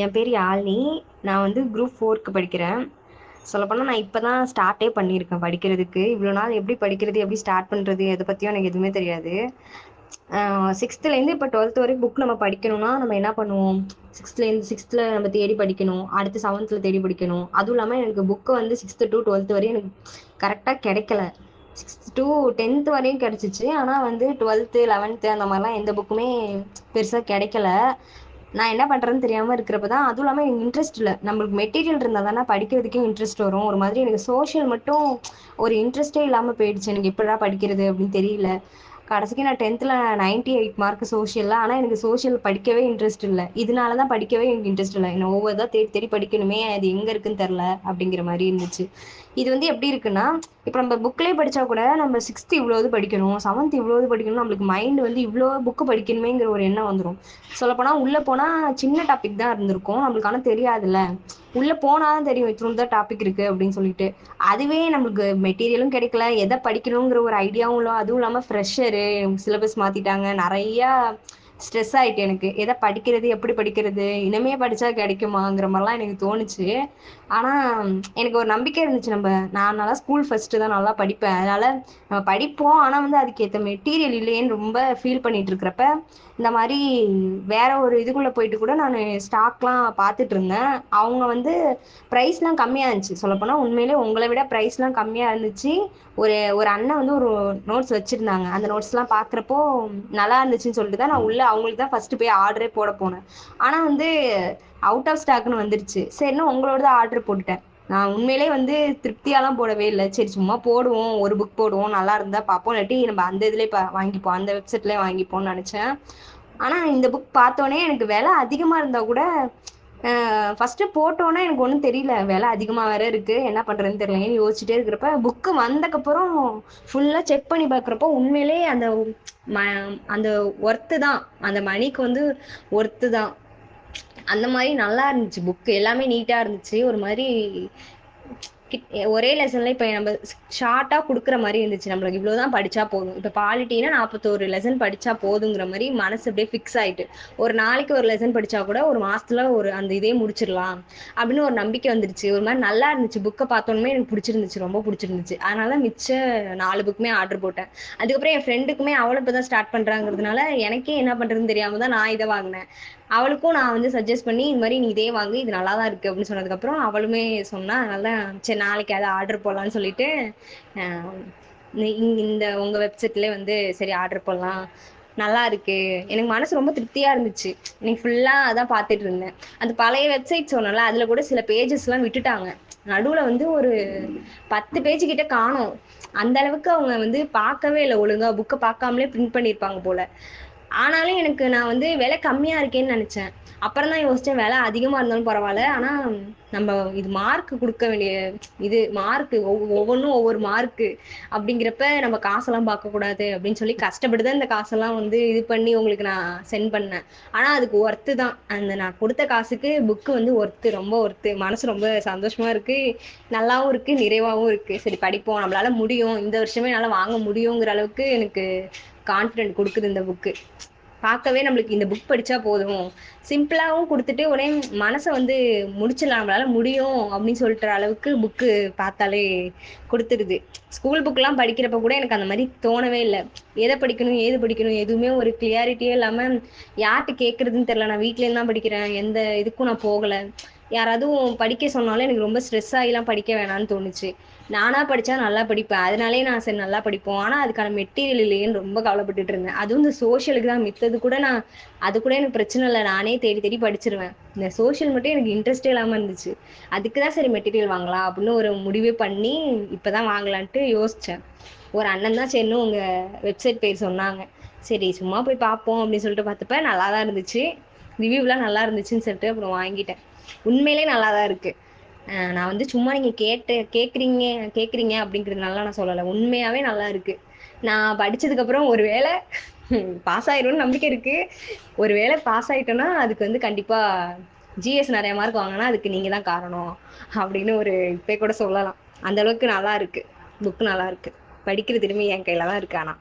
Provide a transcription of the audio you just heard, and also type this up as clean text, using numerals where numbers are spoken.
என் பேர் யாழினி. நான் வந்து குரூப் 4க்கு படிக்கிறேன். சொல்லப்போனால் நான் இப்போ தான் ஸ்டார்ட்டே பண்ணியிருக்கேன் படிக்கிறதுக்கு. இவ்வளோ நாள் எப்படி படிக்கிறது, எப்படி ஸ்டார்ட் பண்ணுறது, அதை பற்றியும் எனக்கு எதுவுமே தெரியாது. சிக்ஸ்த்துலேருந்து இப்போ 12th வரைக்கும் புக் நம்ம படிக்கணும்னா நம்ம என்ன பண்ணுவோம்? சிக்ஸ்த்தில் நம்ம தேடி படிக்கணும், அடுத்து 7th தேடி படிக்கணும். அதுவும் இல்லாமல் எனக்கு புக்கு வந்து 6th to 12th வரையும் எனக்கு கரெக்டாக கிடைக்கல. 6th to 10th வரையும் கிடச்சிச்சு. ஆனால் வந்து 12th 11th அந்த மாதிரிலாம் எந்த புக்குமே பெருசாக கிடைக்கல. நான் என்ன பண்ணுறேன்னு தெரியாமல் இருக்கிறப்ப தான், அதுவும் இல்லாமல் எனக்கு இன்ட்ரெஸ்ட் இல்லை. நம்மளுக்கு மெட்டீரியல் இருந்தால் தானே படிக்கிறதுக்கே இன்ட்ரெஸ்ட் வரும். ஒரு மாதிரி எனக்கு சோஷியல் மட்டும் ஒரு இன்ட்ரெஸ்டே இல்லாமல் போயிடுச்சு. எனக்கு எப்படிடா படிக்கிறது அப்படின்னு தெரியல. கடைசிக்கு நான் 10th 98 மார்க் சோஷியலில். ஆனால் எனக்கு சோஷியல் படிக்கவே இன்ட்ரெஸ்ட் இல்லை. இதனால தான் படிக்கவே எனக்கு இன்ட்ரெஸ்ட் இல்லை. என்ன ஒவ்வொரு தான் தேடி தேடி படிக்கணுமே, அது எங்கே இருக்குன்னு தெரில அப்படிங்கிற மாதிரி இருந்துச்சு. இது வந்து எப்படி இருக்குன்னா, இப்போ நம்ம புக்லேயே படித்தா கூட நம்ம 6th இவ்வளோது படிக்கணும், 7th இவ்வளோது படிக்கணும், நம்மளுக்கு மைண்டு வந்து இவ்வளோ புக்கு படிக்கணுமேங்கிற ஒரு எண்ணம் வந்துடும். சொல்லப்போனால் உள்ளே போனால் சின்ன டாபிக் தான் இருந்திருக்கும் நம்மளுக்கு, ஆனால் தெரியாதுல்ல. உள்ளே போனால் தான் தெரியும் இத்தனை தான் டாபிக் இருக்குது அப்படின்னு சொல்லிட்டு. அதுவே நம்மளுக்கு மெட்டீரியலும் கிடைக்கல, எதை படிக்கணுங்கிற ஒரு ஐடியாவும் இல்லை. அதுவும் இல்லாமல் ஃப்ரெஷரு, சிலபஸ் மாற்றிட்டாங்க, நிறையா ஸ்ட்ரெஸ் ஆகிட்டு எனக்கு. எதை படிக்கிறது, எப்படி படிக்கிறது, இனிமே படித்தா கிடைக்குமாங்கிற மாதிரிலாம் எனக்கு தோணுச்சு. ஆனால் எனக்கு ஒரு நம்பிக்கை இருந்துச்சு, நான் நல்லா ஸ்கூல் ஃபஸ்ட்டு தான், நல்லா படிப்பேன், அதனால் நம்ம படிப்போம். ஆனால் வந்து அதுக்கேற்ற மெட்டீரியல் இல்லையேன்னு ரொம்ப ஃபீல் பண்ணிட்டு இருக்கிறப்ப இந்த மாதிரி வேற ஒரு இதுக்குள்ளே போயிட்டு கூட நான் ஸ்டாக்லாம் பார்த்துட்டு இருந்தேன். அவங்க வந்து ப்ரைஸ்லாம் கம்மியாக இருந்துச்சு. சொல்லப்போனால் உண்மையிலே உங்களை விட ப்ரைஸ்லாம் கம்மியாக இருந்துச்சு. ஒரு ஒரு அண்ணன் வந்து ஒரு நோட்ஸ் வச்சுருந்தாங்க. அந்த நோட்ஸ்லாம் பார்க்குறப்போ நல்லா இருந்துச்சுன்னு சொல்லிட்டு தான் நான் உள்ளே அவங்களுக்கு தான் ஃபஸ்ட்டு போய் ஆர்டரே போட போனேன். ஆனால் வந்து அவுட் ஆஃப் ஸ்டாக்னு வந்துருச்சு. சரின்னு உங்களோட தான் ஆர்டர் போட்டுட்டேன். நான் உண்மையிலே வந்து திருப்தியாலாம் போடவே இல்லை. சரி சும்மா போடுவோம், ஒரு புக் போடுவோம், நல்லா இருந்தால் பார்ப்போம், இல்லாட்டி நம்ம அந்த இதுலேயே வாங்கிப்போம், அந்த வெப்சைட்லேயே வாங்கிப்போம்னு நினச்சேன். ஆனால் இந்த புக் பார்த்தோன்னே எனக்கு விலை அதிகமாக இருந்தால் கூட ஃபஸ்ட்டு போட்டோன்னே எனக்கு ஒன்றும் தெரியல. விலை அதிகமாக வேற இருக்குது, என்ன பண்ணுறதுன்னு தெரியலையேன்னு யோசிச்சுட்டே இருக்கிறப்ப புக்கு வந்தக்கப்புறம் ஃபுல்லாக செக் பண்ணி பார்க்குறப்போ உண்மையிலே அந்த ம அந்த ஒர்த்து தான், அந்த மணிக்கு வந்து ஒர்த்து தான். அந்த மாதிரி நல்லா இருந்துச்சு புக்கு. எல்லாமே நீட்டாக இருந்துச்சு. ஒரு மாதிரி ஒரே லெசன்ல இப்போ நம்ம ஷார்ட்டாக கொடுக்குற மாதிரி இருந்துச்சு. நம்மளுக்கு இவ்வளோதான் படித்தா போதும். இப்போ பாலிட்டினா 41 லெசன் படித்தா போதுங்கிற மாதிரி மனசு அப்படியே ஃபிக்ஸ் ஆகிட்டு, ஒரு நாளைக்கு ஒரு லெசன் படித்தா கூட ஒரு மாதத்துல ஒரு அந்த இதே முடிச்சிடலாம் அப்படின்னு ஒரு நம்பிக்கை வந்துருச்சு. ஒரு மாதிரி நல்லா இருந்துச்சு. புக்கை பார்த்தோன்னே எனக்கு பிடிச்சிருந்துச்சு, ரொம்ப பிடிச்சிருந்துச்சு. அதனால மிச்ச 4 புக்குமே ஆர்டர் போட்டேன். அதுக்கப்புறம் என் ஃப்ரெண்டுக்குமே அவளை இப்போ தான் ஸ்டார்ட் பண்ணுறாங்கிறதுனால எனக்கே என்ன பண்ணுறதுன்னு தெரியாமல் தான் நான் இதை வாங்கினேன். அவளுக்கும் நான் வந்து சஜஸ்ட் பண்ணி இந்த மாதிரி நீ இதே வாங்கு, இது நல்லா தான் இருக்குது அப்படின்னு சொன்னதுக்கப்புறம் அவளுமே சொன்னா. அதனால சரி நாளைக்கு அதை ஆர்டர் போடலான்னு சொல்லிட்டு இந்த உங்கள் வெப்சைட்லேயே வந்து சரி ஆர்டர் போடலாம், நல்லா இருக்கு. எனக்கு மனசு ரொம்ப திருப்தியாக இருந்துச்சு. எனக்கு ஃபுல்லாக அதான் பார்த்துட்டு இருந்தேன். அந்த பழைய வெப்சைட் சொன்னல, அதில் கூட சில பேஜஸ்லாம் விட்டுட்டாங்க. நடுவில் வந்து ஒரு 10 பேஜ் கிட்ட காணோம். அந்த அளவுக்கு அவங்க வந்து பார்க்கவே இல்லை ஒழுங்கா, புக்கை பார்க்காமலே பிரிண்ட் பண்ணியிருப்பாங்க போல. ஆனாலும் எனக்கு நான் வந்து விலை கம்மியாக இருக்கேன்னு நினச்சேன். அப்புறம் தான் யோசித்தேன், விலை அதிகமாக இருந்தாலும் பரவாயில்ல, ஆனால் நம்ம இது மார்க் கொடுக்க வேண்டிய இது மார்க்கு ஒவ்வொன்றும் ஒவ்வொரு மார்க்கு அப்படிங்கிறப்ப நம்ம காசெல்லாம் பார்க்கக்கூடாது அப்படின்னு சொல்லி கஷ்டப்பட்டு தான் இந்த காசெல்லாம் வந்து இது பண்ணி உங்களுக்கு நான் சென்ட் பண்ணேன். ஆனால் அதுக்கு ஒர்த்து தான். அந்த நான் கொடுத்த காசுக்கு புக்கு வந்து ஒர்த்து, ரொம்ப ஒர்த்து. மனசு ரொம்ப சந்தோஷமாக இருக்குது, நல்லாவும் இருக்குது, நிறைவாகவும் இருக்குது. சரி படிப்போம், நம்மளால முடியும், இந்த வருஷமே என்னால் வாங்க முடியுங்கிற அளவுக்கு எனக்கு கான்ஃபிடென்ட் கொடுக்குது இந்த புக்கு. பார்க்கவே நம்மளுக்கு இந்த புக் படித்தா போதும், சிம்பிளாகவும் கொடுத்துட்டு உடனே மனசை வந்து முடிச்சிடலாம், நம்மளால முடியும் அப்படின்னு சொல்லிட்டு அளவுக்கு புக்கு பார்த்தாலே கொடுத்துருது. ஸ்கூல் புக்கெலாம் படிக்கிறப்ப கூட எனக்கு அந்த மாதிரி தோணவே இல்லை. எதை படிக்கணும், ஏது படிக்கணும், எதுவுமே ஒரு கிளியாரிட்டியே இல்லாமல் யார்கிட்ட கேட்குறதுன்னு தெரில. நான் வீட்லேருந்து தான் படிக்கிறேன், எந்த இதுக்கும் நான் போகலை. யாராவதும் படிக்க சொன்னாலும் எனக்கு ரொம்ப ஸ்ட்ரெஸ் ஆகிலாம் படிக்க வேணாம்னு தோணுச்சு. நானாக படித்தா நல்லா படிப்பேன், அதனாலே நான் சரி நல்லா படிப்போம். ஆனால் அதுக்கான மெட்டீரியல் இல்லையேன்னு ரொம்ப கவலைப்பட்டுட்டு இருந்தேன். அதுவும் இந்த சோஷியலுக்கு தான். மித்தது கூட நான் அது கூட எனக்கு பிரச்சனை இல்லை, நானே தேடி தேடி படிச்சிருவேன். இந்த சோஷியல் மட்டும் எனக்கு இன்ட்ரெஸ்டே இல்லாமல் இருந்துச்சு. அதுக்கு தான் சரி மெட்டீரியல் வாங்கலாம் அப்படின்னு ஒரு முடிவே பண்ணி இப்போ தான் வாங்கலான்ட்டு யோசித்தேன். ஒரு அண்ணன் தான் சரின்னு உங்கள் வெப்சைட் பேர் சொன்னாங்க. சரி சும்மா போய் பார்ப்போம் அப்படின்னு சொல்லிட்டு பார்த்தப்ப நல்லா தான் இருந்துச்சு. ரிவ்யூலாம் நல்லா இருந்துச்சுன்னு சொல்லிட்டு அப்புறம் வாங்கிட்டேன். உண்மையிலே நல்லா தான் இருக்குது. நான் வந்து சும்மா நீங்கள் கேட்குறீங்க அப்படிங்கிறதுனால நான் சொல்லலை, உண்மையாகவே நல்லா இருக்குது. நான் படித்ததுக்கப்புறம் ஒரு வேளை பாஸ் ஆயிரும்னு நம்பிக்கை இருக்குது. ஒரு வேளை பாஸ் ஆகிட்டோன்னா அதுக்கு வந்து கண்டிப்பாக ஜிஎஸ் நிறைய மார்க் வாங்கினா அதுக்கு நீங்கள் தான் காரணம் அப்படின்னு ஒரு இப்போ கூட சொல்லலாம். அந்த அளவுக்கு நல்லா இருக்குது புக்கு, நல்லா இருக்குது. படிக்கிற திறமை என் கையில் தான் இருக்குது. ஆனால்